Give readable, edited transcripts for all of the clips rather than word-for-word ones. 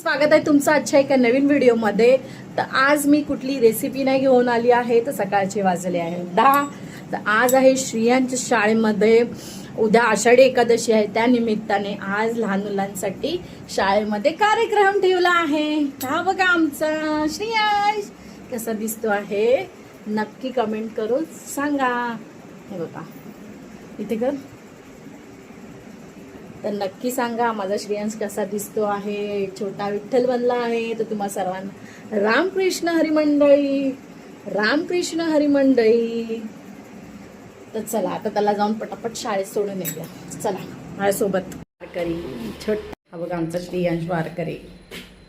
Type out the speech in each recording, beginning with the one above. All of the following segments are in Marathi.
स्वागत आहे तुमचं आजच्या एका नवीन व्हिडिओमध्ये। तर आज मी कुठली रेसिपी नाही घेऊन आली आहे, तर सकाळचे वाजले आहे 10। तर आज आहे श्रियांच्या शाळेमध्ये, उद्या आषाढी एकादशी आहे, त्या निमित्ताने आज लहान मुलांसाठी शाळेमध्ये कार्यक्रम ठेवला आहे। हा बघा आमचा श्रियांश कसा दिसतो आहे, नक्की कमेंट करून सांगा। हे बघा इथे कर, तर नक्की सांगा माझा श्रियांश कसा दिसतो आहे। छोटा विठ्ठल बनला आहे। तर तुम्हा सर्वांना रामकृष्ण हरिमंडळी, रामकृष्ण हरिमंडळी। तर चला आता त्याला जाऊन पटापट शाळेत सोडून येऊया। चला माझ्यासोबत वारकरी छोटा, हा बघा आमचा श्रियांश वारकरी,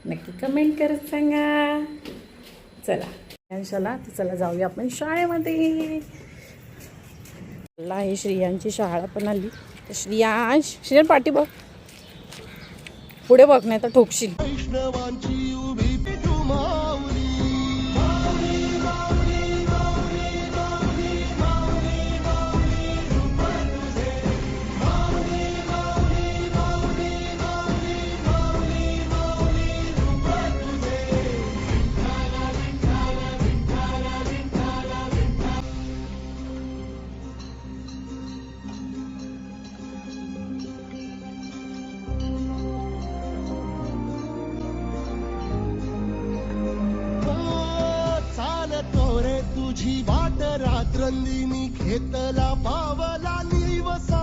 नक्की कमेंट करत सांगा। चला श्रियांशला, तर चला जाऊया आपण शाळेमध्ये। ही श्रियांची शाळा पण आली। श्रियांश, श्रियांश पाठी बघ, पुढे बघ नाही तर ठोकशील। तुझी वाट रात्रंदिनी घेतला पावला निवसा,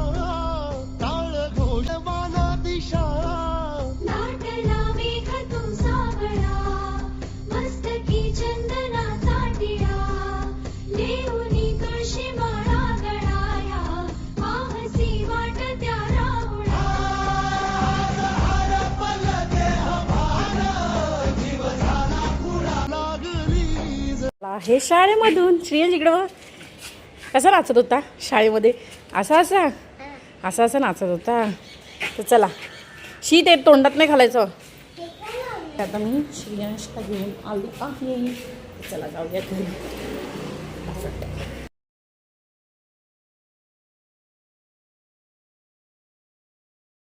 टाळ घोषवाना दिशा लाटला मेघ तू सावळा, मस्तकी चंदनाचा टिळा, लेऊनी तुळशी माळा गळाया, पाहसी वाट त्या राहुळा। हे शाळेमधून श्रियांश इकडे बघ कसा नाचत होता शाळेमध्ये, असा असा असा असा नाचत होता। तर चला शी ते तोंडात नाही घालायचं। आता मी श्रियांशला घेऊन आली आहे, चला जाऊया घरी।